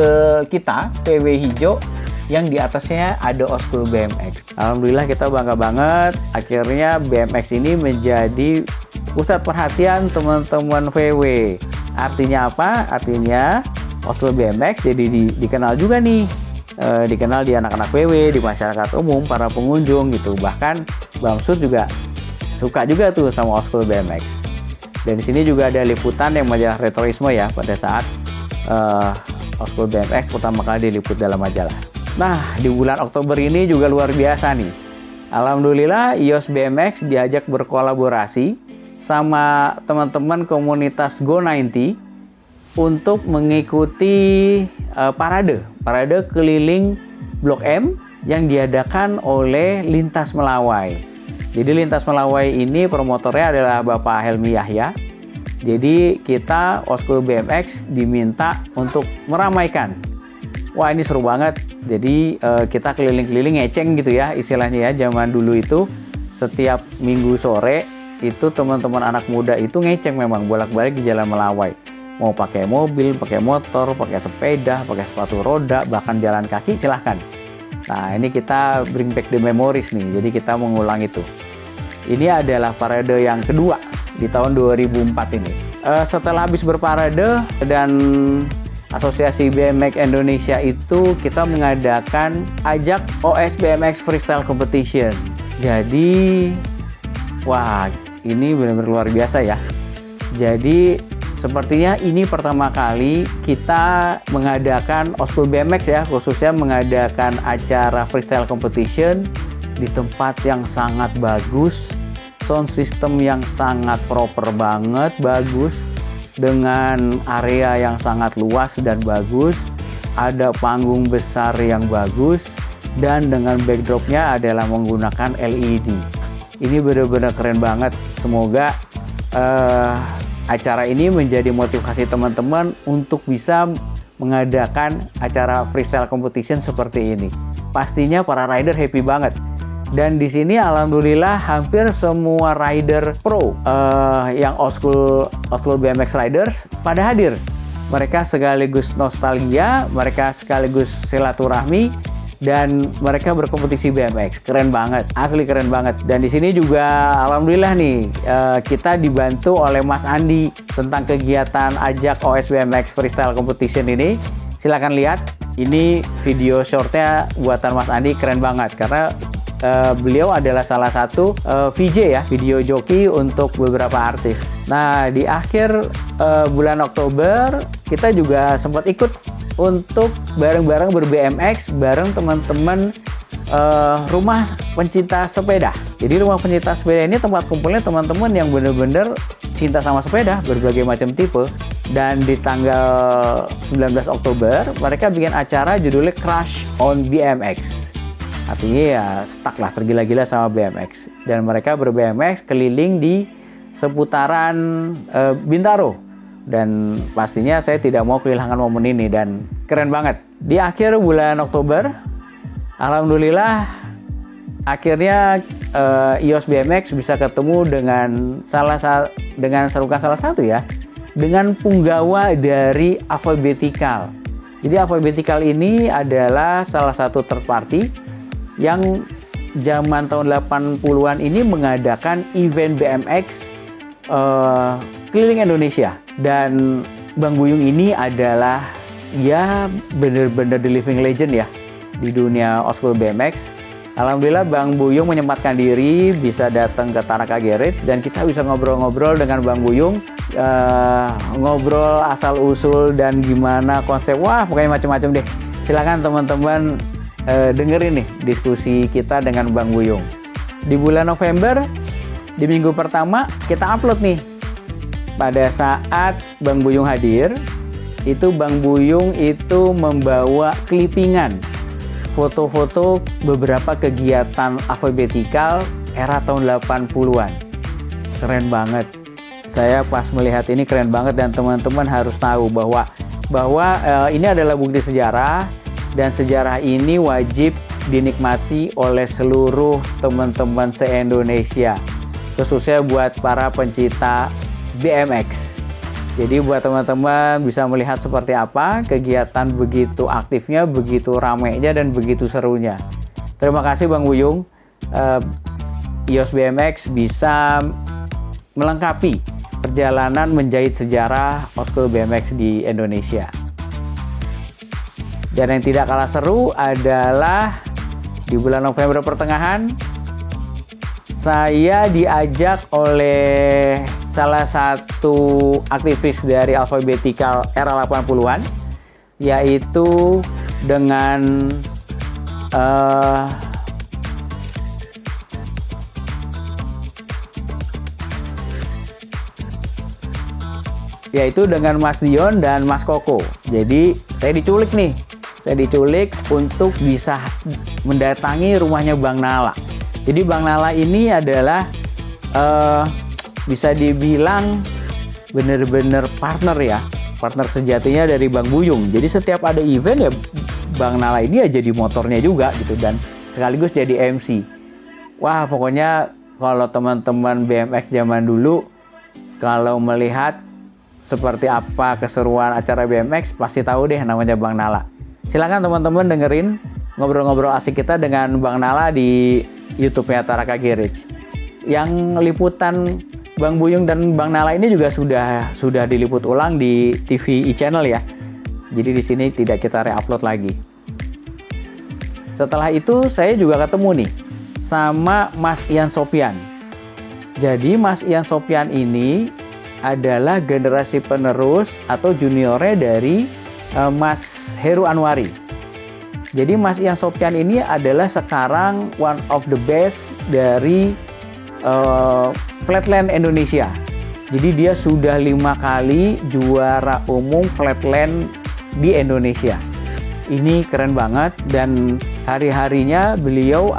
kita VW hijau yang di atasnya ada Old School BMX. Alhamdulillah kita bangga banget, akhirnya BMX ini menjadi pusat perhatian teman-teman VW. Artinya apa? Artinya Old School BMX jadi dikenal juga nih. Dikenal di anak-anak VW, di masyarakat umum, para pengunjung gitu. Bahkan Bamsud juga suka juga tuh sama Old School BMX. Dan di sini juga ada liputan yang majalah Retroisme ya, pada saat Old School BMX pertama kali diliput dalam majalah. Nah, di bulan Oktober ini juga luar biasa nih. Alhamdulillah IOS BMX diajak berkolaborasi sama teman-teman komunitas Go90 untuk mengikuti parade keliling Blok M yang diadakan oleh Lintas Melawai. Jadi Lintas Melawai ini promotornya adalah Bapak Helmi Yahya. Jadi kita Old School BMX diminta untuk meramaikan. Wah, ini seru banget. Jadi kita keliling-keliling ngeceng gitu ya istilahnya ya. Zaman dulu itu setiap minggu sore itu teman-teman anak muda itu ngeceng memang bolak-balik di Jalan Melawai. Mau pakai mobil, pakai motor, pakai sepeda, pakai sepatu roda, bahkan jalan kaki silahkan. Nah, ini kita bring back the memories nih, jadi kita mengulang itu. Ini adalah parade yang kedua di tahun 2004 ini. Setelah habis berparade dan Asosiasi BMX Indonesia itu kita mengadakan ajak OS BMX Freestyle Competition. Jadi, wah, ini benar-benar luar biasa ya. Jadi, sepertinya ini pertama kali kita mengadakan Oskul BMX ya, khususnya mengadakan acara freestyle competition di tempat yang sangat bagus, sound system yang sangat proper banget, bagus, dengan area yang sangat luas dan bagus, ada panggung besar yang bagus, dan dengan backdropnya adalah menggunakan LED. Ini benar-benar keren banget. Semoga acara ini menjadi motivasi teman-teman untuk bisa mengadakan acara freestyle competition seperti ini. Pastinya para rider happy banget. Dan di sini alhamdulillah hampir semua rider pro yang Oskul BMX Riders pada hadir. Mereka sekaligus nostalgia, mereka sekaligus silaturahmi, dan mereka berkompetisi BMX. Keren banget, asli keren banget. Dan di sini juga alhamdulillah nih kita dibantu oleh Mas Andi tentang kegiatan ajak OS BMX Freestyle Competition ini. Silakan lihat, ini video shortnya buatan Mas Andi, keren banget karena beliau adalah salah satu VJ ya, video joki untuk beberapa artis. Nah, di akhir bulan Oktober kita juga sempat ikut untuk bareng-bareng ber-BMX bareng teman-teman rumah pencinta sepeda. Jadi rumah pencinta sepeda ini tempat kumpulnya teman-teman yang benar-benar cinta sama sepeda, berbagai macam tipe. Dan di tanggal 19 Oktober mereka bikin acara judulnya Crush on BMX. Artinya ya stuck lah, tergila-gila sama BMX. Dan mereka ber-BMX keliling di seputaran Bintaro. Dan pastinya saya tidak mau kehilangan momen ini dan keren banget. Di akhir bulan Oktober, alhamdulillah akhirnya EOS BMX bisa ketemu dengan dengan punggawa dari Avoibetical. Jadi Avoibetical ini adalah salah satu third party yang zaman tahun 80-an ini mengadakan event BMX keliling Indonesia. Dan Bang Buyung ini adalah ya bener-bener the living legend ya di dunia Oskul BMX. Alhamdulillah Bang Buyung menyempatkan diri bisa datang ke Tanaka Garage dan kita bisa ngobrol-ngobrol dengan Bang Buyung, ngobrol asal usul dan gimana konsep, wah pokoknya macam-macam deh. Silakan teman-teman dengerin nih diskusi kita dengan Bang Buyung. Di bulan November, di minggu pertama kita upload nih. Pada saat Bang Buyung hadir, itu Bang Buyung itu membawa clippingan foto-foto beberapa kegiatan Avoibetical era tahun 80-an. Keren banget. Saya pas melihat ini keren banget dan teman-teman harus tahu bahwa ini adalah bukti sejarah. Dan sejarah ini wajib dinikmati oleh seluruh teman-teman se-Indonesia, khususnya buat para pencinta BMX. Jadi buat teman-teman bisa melihat seperti apa kegiatan begitu aktifnya, begitu ramainya, dan begitu serunya. Terima kasih Bang Buyung. EOS BMX bisa melengkapi perjalanan menjahit sejarah Oskul BMX di Indonesia. Dan yang tidak kalah seru adalah di bulan November pertengahan, saya diajak oleh salah satu aktivis dari Avoibetical era 80-an, yaitu dengan Mas Dion dan Mas Koko. Jadi saya diculik nih. Saya diculik untuk bisa mendatangi rumahnya Bang Nala. Jadi Bang Nala ini adalah bisa dibilang bener-bener partner ya, partner sejatinya dari Bang Buyung. Jadi setiap ada event ya Bang Nala ini ya jadi motornya juga gitu dan sekaligus jadi MC. Wah pokoknya kalau teman-teman BMX zaman dulu, kalau melihat seperti apa keseruan acara BMX, pasti tahu deh namanya Bang Nala. Silakan teman-teman dengerin ngobrol-ngobrol asik kita dengan Bang Nala di YouTube-nya Taraka Garage. Yang liputan Bang Buyung dan Bang Nala ini juga sudah diliput ulang di TV e-channel ya. Jadi di sini tidak kita re-upload lagi. Setelah itu saya juga ketemu nih sama Mas Ian Sopian. Jadi Mas Ian Sopian ini adalah generasi penerus atau juniornya dari Mas Heru Anwari. Jadi Mas Ian Sopian ini adalah sekarang one of the best dari flatland Indonesia. Jadi dia sudah 5 kali juara umum flatland di Indonesia. Ini keren banget dan hari-harinya beliau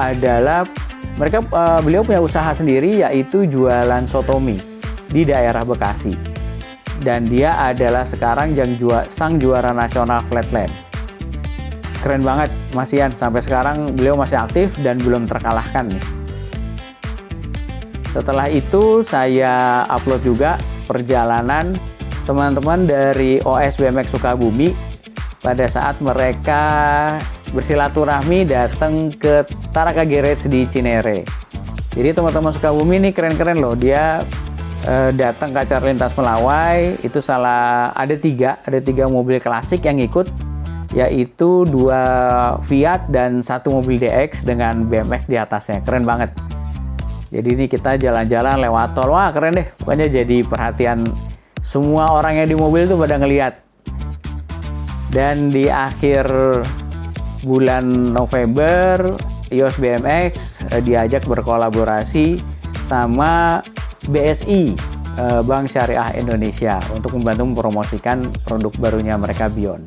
beliau punya usaha sendiri yaitu jualan sotomi di daerah Bekasi. Dan dia adalah sekarang sang juara nasional flatland. Keren banget Mas Ian, sampai sekarang beliau masih aktif dan belum terkalahkan nih. Setelah itu saya upload juga perjalanan teman-teman dari OS BMX Sukabumi pada saat mereka bersilaturahmi datang ke Taraka Garage di Cinere. Jadi teman-teman Sukabumi ini keren-keren loh, dia datang ke acara lintas Melawai. Itu ada tiga mobil klasik yang ikut, yaitu 2 Fiat dan 1 mobil DX dengan BMX di atasnya. Keren banget. Jadi ini kita jalan-jalan lewat tol. Wah keren deh, pokoknya jadi perhatian semua orang yang di mobil tuh pada ngelihat. Dan di akhir bulan November, EOS BMX diajak berkolaborasi sama BSI, Bank Syariah Indonesia, untuk membantu mempromosikan produk barunya mereka Beyond.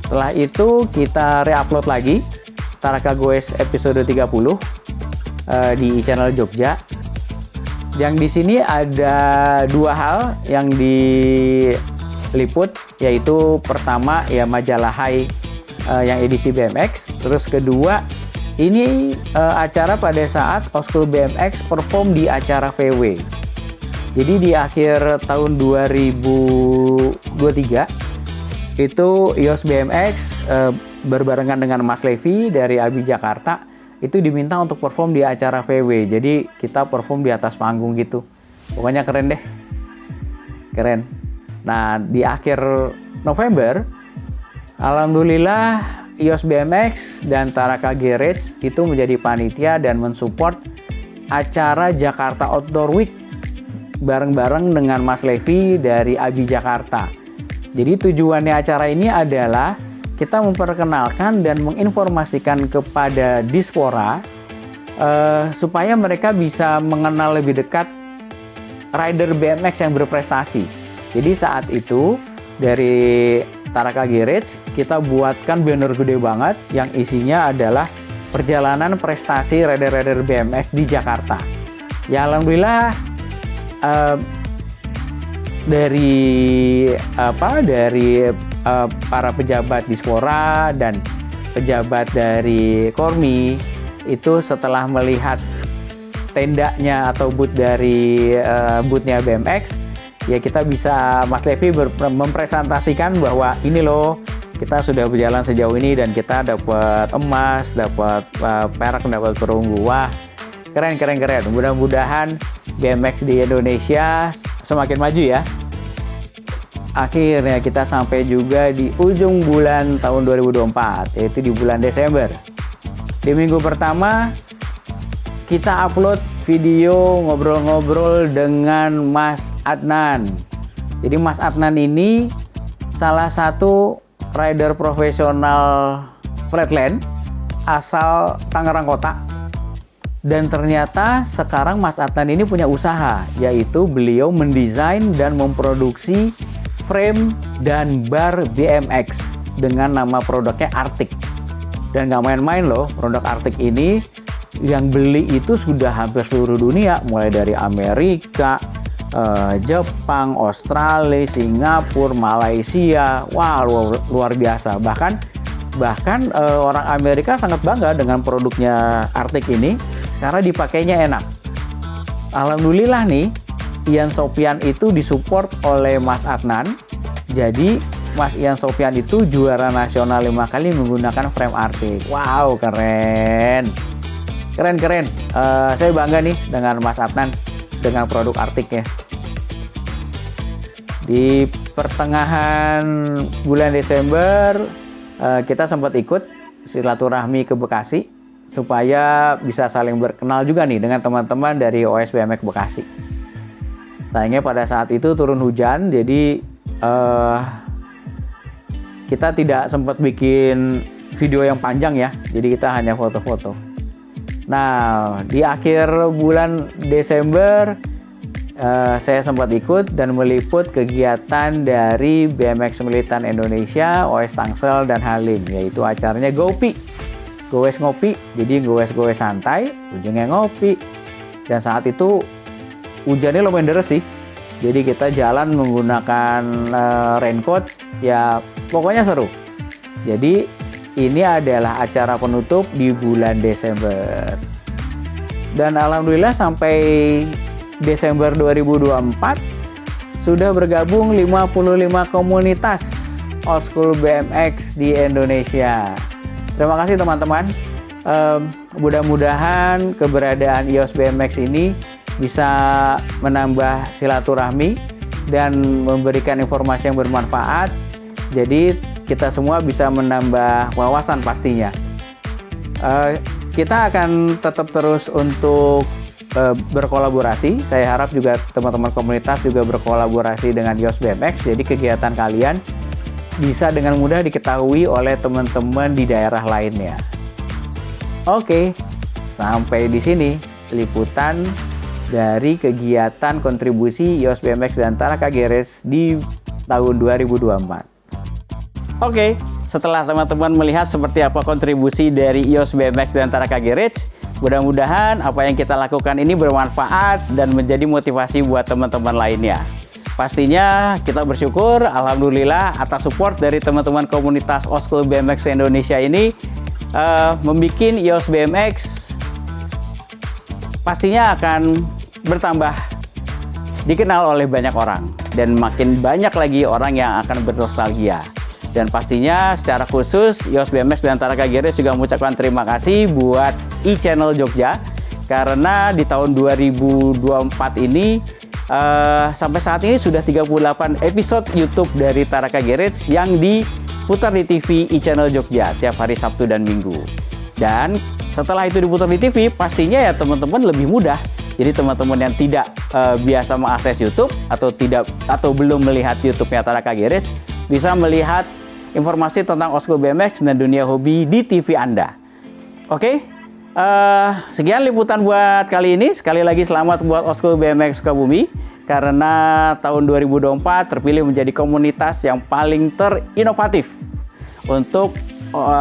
Setelah itu kita re-upload lagi Taraka Goes episode 30 di channel Jogja. Yang di sini ada 2 hal yang diliput, yaitu pertama ya majalah Hai yang edisi BMX, terus kedua ini acara pada saat Oskul BMX perform di acara VW. Jadi di akhir tahun 2023 itu EOS BMX berbarengan dengan Mas Levi dari Abi Jakarta itu diminta untuk perform di acara VW. Jadi kita perform di atas panggung gitu. Pokoknya keren deh. Keren. Nah, di akhir November alhamdulillah EOS BMX dan Taraka Garage itu menjadi panitia dan mensupport acara Jakarta Outdoor Week bareng-bareng dengan Mas Levi dari Abi Jakarta. Jadi tujuannya acara ini adalah kita memperkenalkan dan menginformasikan kepada diaspora supaya mereka bisa mengenal lebih dekat rider BMX yang berprestasi. Jadi saat itu dari Taraka Garage kita buatkan banner gede banget yang isinya adalah perjalanan prestasi rider-rider BMX di Jakarta. Ya alhamdulillah dari para pejabat diaspora dan pejabat dari Kormi itu setelah melihat tendanya atau boothnya BMX, ya kita bisa Mas Levi mempresentasikan bahwa ini loh kita sudah berjalan sejauh ini dan kita dapat emas, dapat perak, dapat perunggu. Wah keren. Mudah-mudahan BMX di Indonesia semakin maju ya. Akhirnya kita sampai juga di ujung bulan tahun 2024, yaitu di bulan Desember. Di minggu pertama kita upload video ngobrol-ngobrol dengan Mas Adnan. Jadi Mas Adnan ini salah satu rider profesional flatland asal Tangerang Kota. Dan ternyata sekarang Mas Adnan ini punya usaha, yaitu beliau mendesain dan memproduksi frame dan bar BMX dengan nama produknya Arctic. Dan nggak main-main loh, produk Arctic ini yang beli itu sudah hampir seluruh dunia, mulai dari Amerika, Jepang, Australia, Singapura, Malaysia. Wah luar biasa. Bahkan Bahkan orang Amerika sangat bangga dengan produknya Arctic ini karena dipakainya enak. Alhamdulillah nih, Ian Sofian itu disupport oleh Mas Adnan. Jadi Mas Ian Sofian itu juara nasional 5 kali menggunakan frame Arctic. Wow, keren. Keren. Saya bangga nih dengan Mas Adnan dengan produk Arctic ya. Di pertengahan bulan Desember kita sempat ikut silaturahmi ke Bekasi supaya bisa saling berkenal juga nih dengan teman-teman dari OS BMX Bekasi. Sayangnya pada saat itu turun hujan, jadi kita tidak sempat bikin video yang panjang ya, jadi kita hanya foto-foto. Nah, di akhir bulan Desember saya sempat ikut dan meliput kegiatan dari BMX Militan Indonesia, OS Tangsel, dan Halim, yaitu acaranya GoPi, Gowes Ngopi. Jadi gowes-gowes santai, ujungnya ngopi. Dan saat itu hujannya lumayan deras sih, jadi kita jalan menggunakan raincoat, ya pokoknya seru. Jadi ini adalah acara penutup di bulan Desember. Dan alhamdulillah sampai Desember 2024 sudah bergabung 55 komunitas Old School BMX di Indonesia. Terima kasih teman-teman. Mudah-mudahan keberadaan EOS BMX ini bisa menambah silaturahmi dan memberikan informasi yang bermanfaat. Jadi kita semua bisa menambah wawasan pastinya. Kita akan tetap terus untuk berkolaborasi. Saya harap juga teman-teman komunitas juga berkolaborasi dengan EOS BMX. Jadi kegiatan kalian bisa dengan mudah diketahui oleh teman-teman di daerah lainnya. Oke, sampai di sini liputan dari kegiatan kontribusi EOS BMX dan Taraka Garage di tahun 2024. Oke, setelah teman-teman melihat seperti apa kontribusi dari EOS BMX dan Taraka Garage, mudah-mudahan apa yang kita lakukan ini bermanfaat dan menjadi motivasi buat teman-teman lainnya. Pastinya kita bersyukur, alhamdulillah atas support dari teman-teman komunitas Old School BMX Indonesia ini, membuat EOS BMX pastinya akan bertambah dikenal oleh banyak orang dan makin banyak lagi orang yang akan bernostalgia. Dan pastinya secara khusus EOS BMX dan Taraka Garage juga mengucapkan terima kasih buat e-channel Jogja, karena di tahun 2024 ini sampai saat ini sudah 38 episode YouTube dari Taraka Garage yang diputar di TV e-channel Jogja tiap hari Sabtu dan Minggu. Dan setelah itu diputar di TV, pastinya ya teman-teman lebih mudah. Jadi teman-teman yang tidak biasa mengakses YouTube atau belum melihat YouTube-nya Taraka Garage bisa melihat informasi tentang Old School BMX dan dunia hobi di TV Anda. Oke, sekian liputan buat kali ini. Sekali lagi selamat buat Old School BMX Sukabumi, karena tahun 2024 terpilih menjadi komunitas yang paling terinovatif untuk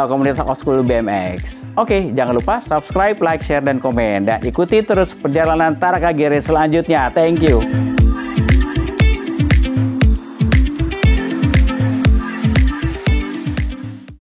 komunitas Old School BMX. Oke, jangan lupa subscribe, like, share, dan komen. Dan ikuti terus perjalanan Taraka Garage selanjutnya. Thank you.